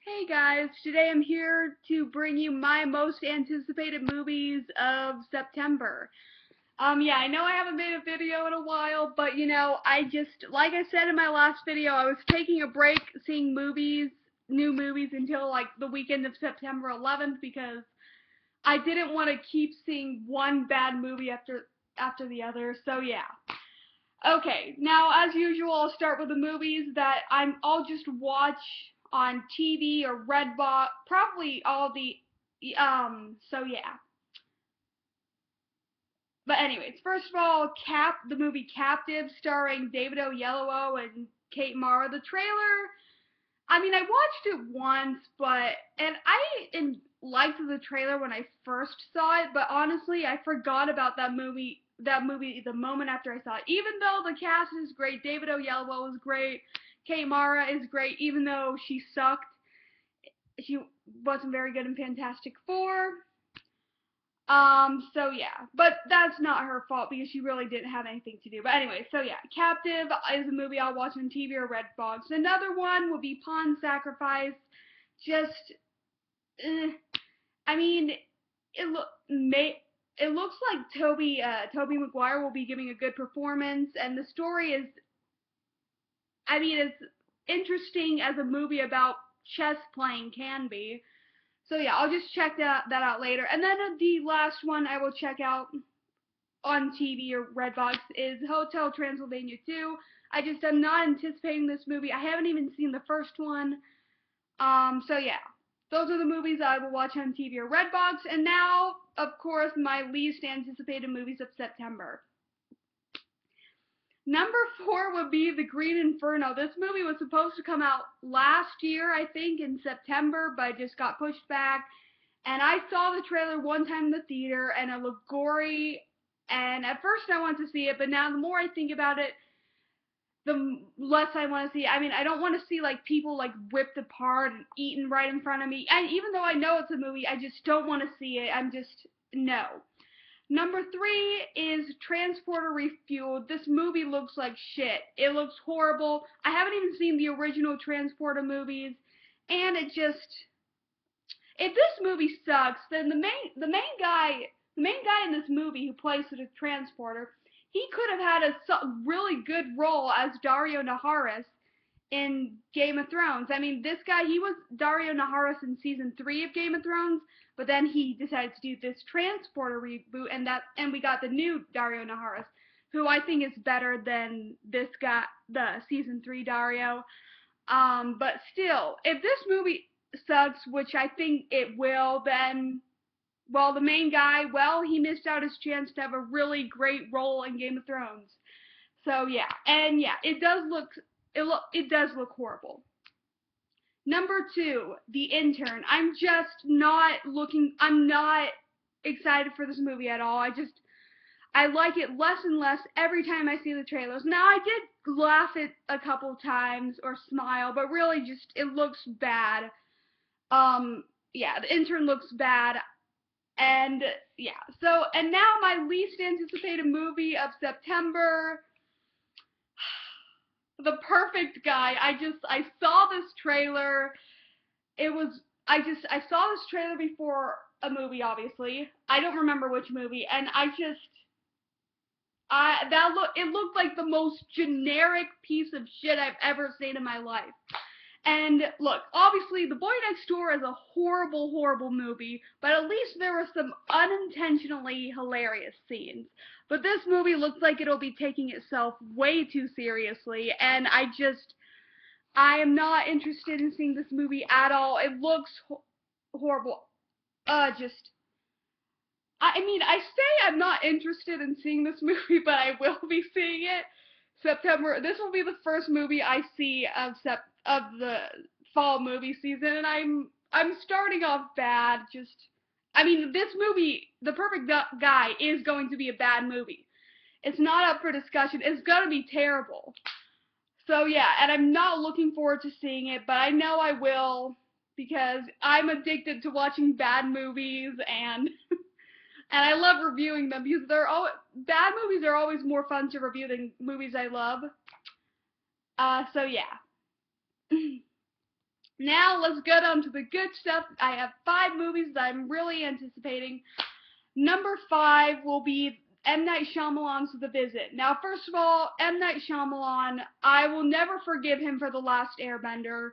Hey guys, today I'm here to bring you my most anticipated movies of September. Yeah, I know I haven't made a video in a while, but like I said in my last video, I was taking a break seeing new movies until like the weekend of September 11th because I didn't want to keep seeing one bad movie after the other. So yeah. Okay, now as usual, I'll start with the movies that I'll just watch on TV or Redbox, probably all so yeah. But anyways, first of all, the movie Captive, starring David Oyelowo and Kate Mara. The trailer, I mean, I watched it once, and I liked the trailer when I first saw it, but honestly, I forgot about that movie the moment after I saw it. Even though the cast is great, David Oyelowo is great, Kate Mara is great, even though she sucked, she wasn't very good in Fantastic Four. So yeah, but that's not her fault because she really didn't have anything to do. But anyway, so yeah, Captive is a movie I'll watch on TV or Redbox. Another one would be Pawn Sacrifice. Just, I mean, it look may it looks like Tobey Maguire will be giving a good performance, and the story is, I mean, it's interesting as a movie about chess playing can be. So yeah, I'll just check that out later. And then the last one I will check out on TV or Redbox is Hotel Transylvania 2. I'm not anticipating this movie. I haven't even seen the first one. So yeah, those are the movies I will watch on TV or Redbox. And now, of course, my least anticipated movies of September. Number 4 would be The Green Inferno. This movie was supposed to come out last year, I think, in September, but it just got pushed back. And I saw the trailer one time in the theater, and it looked gory. And at first I wanted to see it, but now the more I think about it, the less I want to see it. I mean, I don't want to see like people like ripped apart and eaten right in front of me. And even though I know it's a movie, I just don't want to see it. No. Number 3 is Transporter Refueled. This movie looks like shit. It looks horrible. I haven't even seen the original Transporter movies, and if this movie sucks, then the main guy in this movie who plays the Transporter, he could have had a really good role as Daario Naharis in Game of Thrones. I mean, this guy, he was Daario Naharis in season 3 of Game of Thrones, but then he decided to do this Transporter reboot, and we got the new Daario Naharis, who I think is better than this guy, the season 3 Daario. But still, if this movie sucks, which I think it will, then, well, the main guy, well, he missed out his chance to have a really great role in Game of Thrones. So yeah, and yeah, it does look horrible. Number 2, The Intern. I'm not excited for this movie at all. I like it less and less every time I see the trailers. Now, I did laugh it a couple times or smile, but really just, it looks bad. Yeah, The Intern looks bad. And yeah, and now my least anticipated movie of September, The Perfect Guy. I saw this trailer. I saw this trailer before a movie, obviously. I don't remember which movie, and it looked like the most generic piece of shit I've ever seen in my life. And look, obviously, The Boy Next Door is a horrible, horrible movie, but at least there were some unintentionally hilarious scenes. But this movie looks like it'll be taking itself way too seriously, and I am not interested in seeing this movie at all. It looks horrible. I mean, I say I'm not interested in seeing this movie, but I will be seeing it September. This will be the first movie I see of the fall movie season, and I'm starting off bad. I mean, this movie, The Perfect Guy, is going to be a bad movie. It's not up for discussion. It's gonna be terrible. So yeah, and I'm not looking forward to seeing it, but I know I will because I'm addicted to watching bad movies, and and I love reviewing them because bad movies are always more fun to review than movies I love. So yeah. Now let's get on to the good stuff. I have 5 movies that I'm really anticipating. Number 5 will be M. Night Shyamalan's The Visit. Now, first of all, M. Night Shyamalan, I will never forgive him for The Last Airbender.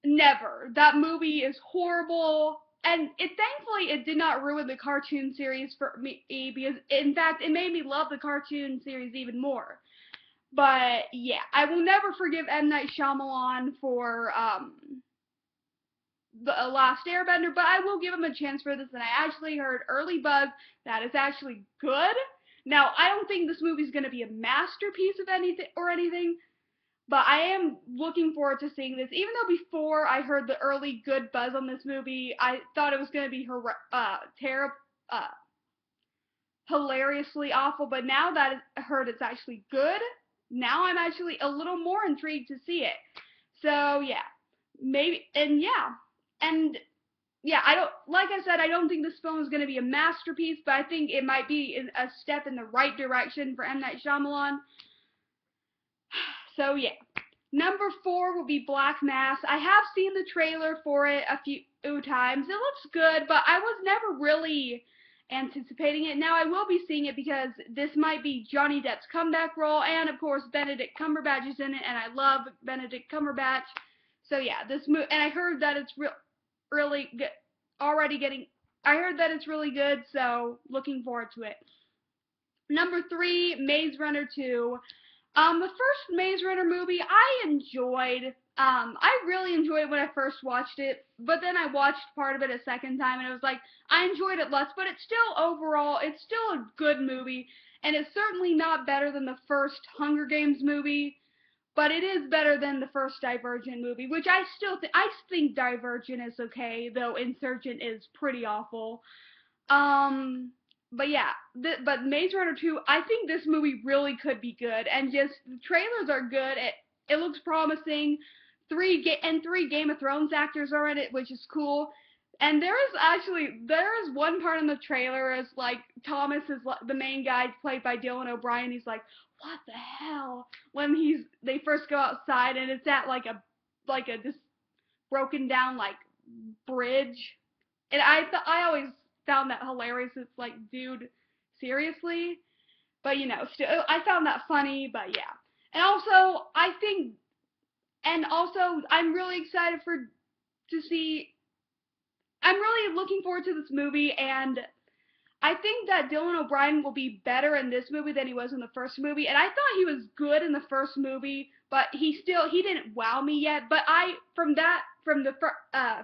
Never. That movie is horrible. And thankfully it did not ruin the cartoon series for me, because in fact it made me love the cartoon series even more. But yeah, I will never forgive M. Night Shyamalan for the Last Airbender, but I will give him a chance for this, and I actually heard early buzz that is actually good. Now, I don't think this movie is going to be a masterpiece of anything, but I am looking forward to seeing this. Even though before I heard the early good buzz on this movie, I thought it was going to be uh, hilariously awful, but now that I heard it's actually good, now I'm actually a little more intrigued to see it. So yeah, maybe, and yeah, I don't, like I said, I don't think this film is going to be a masterpiece, but I think it might be a step in the right direction for M. Night Shyamalan. So yeah. Number 4 will be Black Mass. I have seen the trailer for it a few times. It looks good, but I was never really anticipating it. Now I will be seeing it because this might be Johnny Depp's comeback role, and of course Benedict Cumberbatch is in it, and I love Benedict Cumberbatch. So yeah, this movie, and I heard that it's really good. I heard that it's really good, so looking forward to it. Number 3, Maze Runner 2. The first Maze Runner movie I enjoyed. I really enjoyed it when I first watched it, but then I watched part of it a second time, and it was like, I enjoyed it less, but it's still, overall, it's still a good movie, and it's certainly not better than the first Hunger Games movie, but it is better than the first Divergent movie, which I think Divergent is okay, though Insurgent is pretty awful. Um, but yeah, but Maze Runner 2, I think this movie really could be good, and just the trailers are good. It looks promising. Three Game of Thrones actors are in it, which is cool. And there is one part in the trailer as like Thomas is the main guy played by Dylan O'Brien. He's like, "What the hell?" When they first go outside and it's at like a this broken down like bridge, and I always found that hilarious. It's like, dude, seriously? But still, I found that funny. But yeah, and also I'm really excited to see. I'm really looking forward to this movie, and I think that Dylan O'Brien will be better in this movie than he was in the first movie. And I thought he was good in the first movie, but he didn't wow me yet. But from the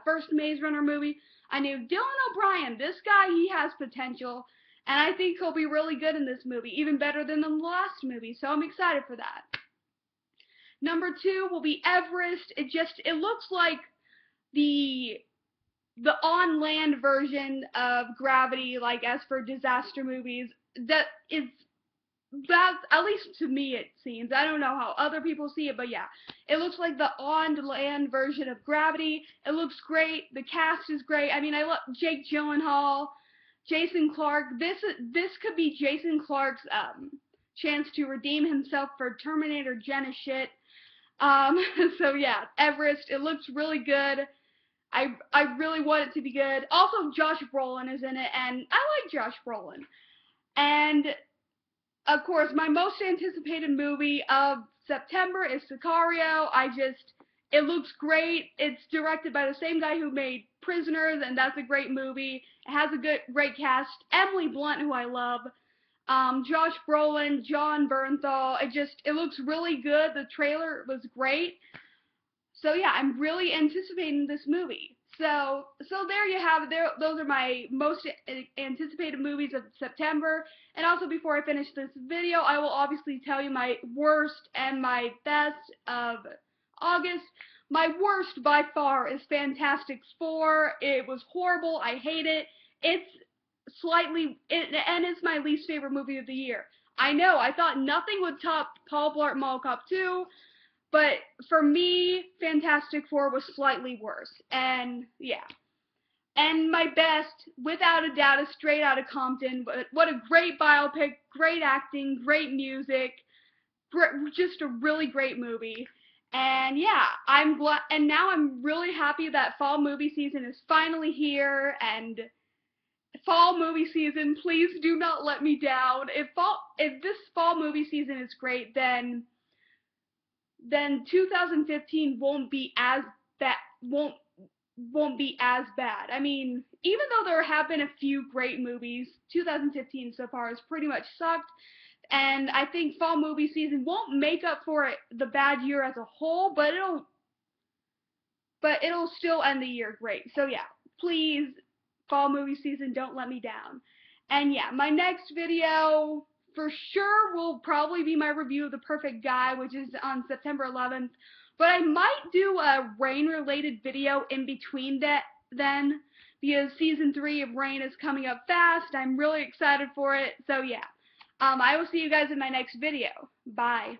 first Maze Runner movie, I knew Dylan O'Brien, this guy, he has potential, and I think he'll be really good in this movie, even better than the last movie. So I'm excited for that. Number 2 will be Everest. It looks like the on land version of Gravity, like as for disaster movies, that's, at least to me it seems. I don't know how other people see it, but yeah, it looks like the on land version of Gravity. It looks great. The cast is great. I mean, I love Jake Gyllenhaal, Jason Clarke. This could be Jason Clarke's chance to redeem himself for Terminator Genisys shit. So yeah, Everest. It looks really good. I really want it to be good. Also, Josh Brolin is in it, and I like Josh Brolin. And of course, my most anticipated movie of September is Sicario. It looks great. It's directed by the same guy who made Prisoners, and that's a great movie. It has a great cast. Emily Blunt, who I love. Josh Brolin, Jon Bernthal. It looks really good. The trailer was great. So yeah, I'm really anticipating this movie. So there you have it. Those are my most anticipated movies of September. And also, before I finish this video, I will obviously tell you my worst and my best of August. My worst by far is Fantastic Four. It was horrible. I hate it. And it's my least favorite movie of the year. I know. I thought nothing would top Paul Blart Mall Cop 2. But for me, Fantastic Four was slightly worse. And yeah. And my best, without a doubt, is Straight Outta Compton. But what a great biopic, great acting, great music, just a really great movie. And yeah, I'm glad, and now I'm really happy that fall movie season is finally here, and fall movie season, please do not let me down. If this fall movie season is great, then 2015 won't be as bad. I mean, even though there have been a few great movies, 2015 so far has pretty much sucked. And I think fall movie season won't make up for it, the bad year as a whole, but it'll still end the year great. So yeah, please, fall movie season, don't let me down. And yeah, my next video for sure will probably be my review of The Perfect Guy, which is on September 11th. But I might do a Reign related video in between that then, because season 3 of Reign is coming up fast. I'm really excited for it. So yeah, I will see you guys in my next video. Bye.